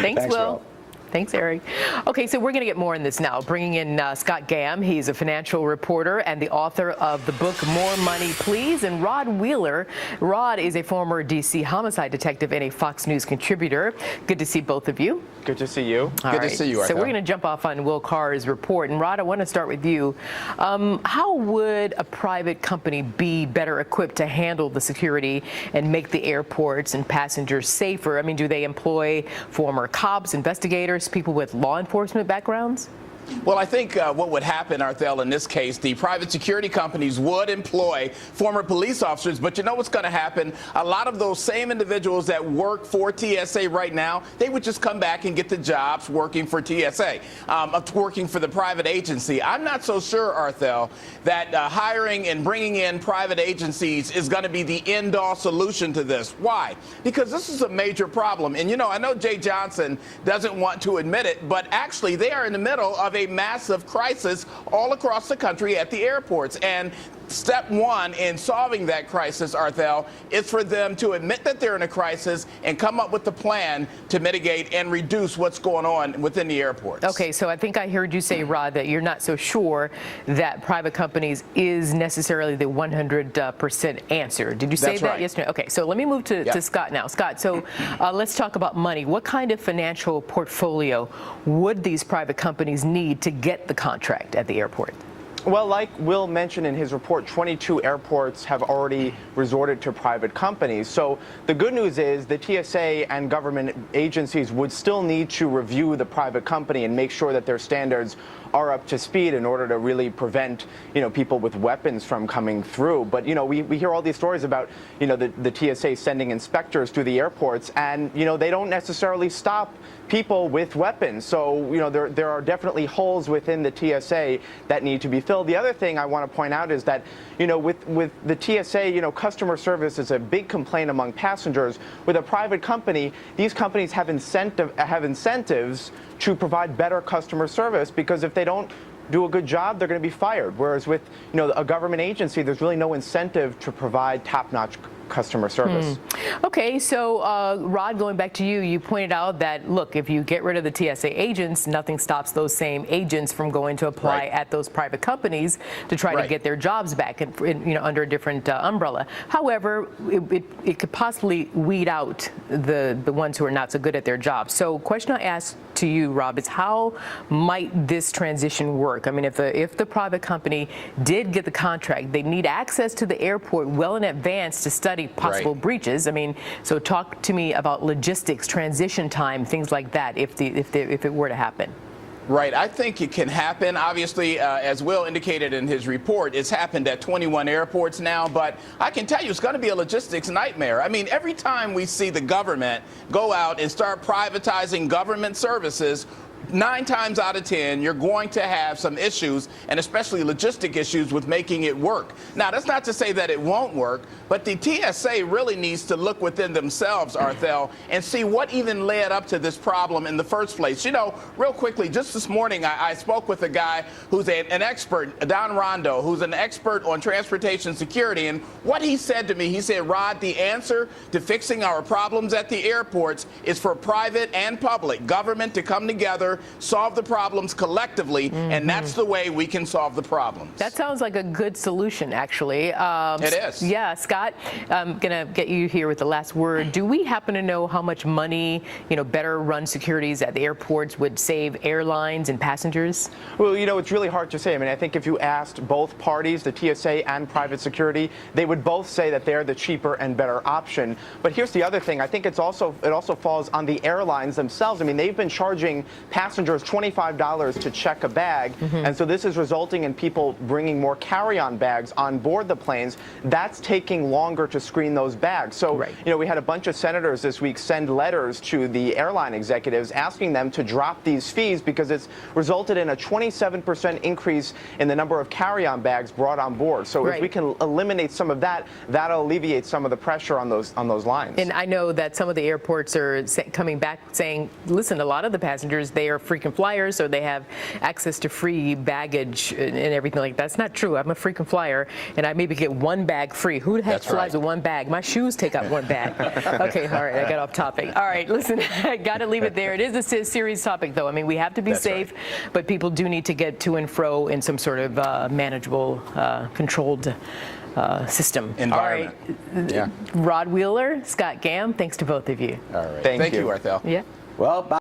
Thanks, Will. Rob. Thanks, Eric. Okay, so we're going to get more in this now. Bringing in Scott Gamm. He's a financial reporter and the author of the book More Money, Please. And Rod Wheeler. Rod is a former D.C. homicide detective and a Fox News contributor. Good to see both of you. Good to see you. Good to see you, Arthur. So we're going to jump off on Will Carr's report. And Rod, I want to start with you. How would a private company be better equipped to handle the security and make the airports and passengers safer? I mean, do they employ former cops, investigators, people with law enforcement backgrounds? Well, I think what would happen, Arthel, in this case, the private security companies would employ former police officers. But you know what's going to happen? A lot of those same individuals that work for TSA right now, they would just come back and get the jobs working for TSA, working for the private agency. I'm not so sure, Arthel, that hiring and bringing in private agencies is going to be the end-all solution to this. Why? Because this is a major problem. And, you know, I know Jay Johnson doesn't want to admit it, but actually they are in the middle of a massive crisis all across the country at the airports. And step one in solving that crisis, Arthel, is for them to admit that they're in a crisis and come up with a plan to mitigate and reduce what's going on within the airports. Okay, so I think I heard you say, Rod, that you're not so sure that private companies is necessarily the 100% answer. Did you say That's that right. yesterday? Okay, so let me move to Scott now. Scott, so let's talk about money. What kind of financial portfolio would these private companies need to get the contract at the airport? Well, like Will mentioned in his report, 22 airports have already resorted to private companies. So the good news is the TSA and government agencies would still need to review the private company and make sure that their standards are up to speed in order to really prevent, you know, people with weapons from coming through. But, you know, we hear all these stories about, you know, the TSA sending inspectors to the airports, and, you know, they don't necessarily stop people with weapons. So, you know, there are definitely holes within the TSA that need to be filled. The other thing I want to point out is that, you know, with the TSA, you know, customer service is a big complaint among passengers. With a private company, these companies have incentives to provide better customer service, because if they don't do a good job, they're going to be fired. Whereas with, you know, a government agency, there's really no incentive to provide top-notch customer service. Okay, so Rod, going back to you, you pointed out that, look, if you get rid of the TSA agents, nothing stops those same agents from going to apply at those private companies to try to get their jobs back, you know, under a different umbrella. However, it could possibly weed out the ones who are not so good at their jobs. So question I ask to you, Rob, is how might this transition work? I mean, if the private company did get the contract, they need access to the airport well in advance to study possible breaches. I mean, so talk to me about logistics, transition time, things like that, if it were to happen. Right. I think it can happen. Obviously, as Will indicated in his report, it's happened at 21 airports now. But I can tell you it's going to be a logistics nightmare. I mean, every time we see the government go out and start privatizing government services, 9 times out of 10, you're going to have some issues, and especially logistic issues, with making it work. Now, that's not to say that it won't work, but the TSA really needs to look within themselves, Arthel, and see what even led up to this problem in the first place. You know, real quickly, just this morning, I spoke with a guy who's an expert, Don Rondo, who's an expert on transportation security, and what he said to me, he said, Rod, the answer to fixing our problems at the airports is for private and public government to come together, solve the problems collectively, and that's the way we can solve the problems. That sounds like a good solution, actually. It is. Yeah, Scott, I'm going to get you here with the last word. Do we happen to know how much money, you know, better run securities at the airports would save airlines and passengers? Well, you know, it's really hard to say. I mean, I think if you asked both parties, the TSA and private security, they would both say that they're the cheaper and better option. But here's the other thing. I think it also falls on the airlines themselves. I mean, they've been charging passengers $25 to check a bag, and so this is resulting in people bringing more carry-on bags on board the planes. That's taking longer to screen those bags. So, you know, we had a bunch of senators this week send letters to the airline executives asking them to drop these fees, because it's resulted in a 27% increase in the number of carry-on bags brought on board. So if we can eliminate some of that, that'll alleviate some of the pressure on those lines. And I know that some of the airports are coming back saying, listen, a lot of the passengers, they they are frequent flyers, so they have access to free baggage and everything like that. That's not true. I'm a frequent flyer, and I maybe get one bag free. Who the heck flies with one bag? My shoes take up one bag. Okay, all right, I got off topic. All right, listen, I got to leave it there. It is a serious topic, though. I mean, we have to be safe, but people do need to get to and fro in some sort of manageable, controlled system. Environment. All right. Rod Wheeler, Scott Gamm, thanks to both of you. All right. Thank Thank you. you, Arthel. Yeah. Well,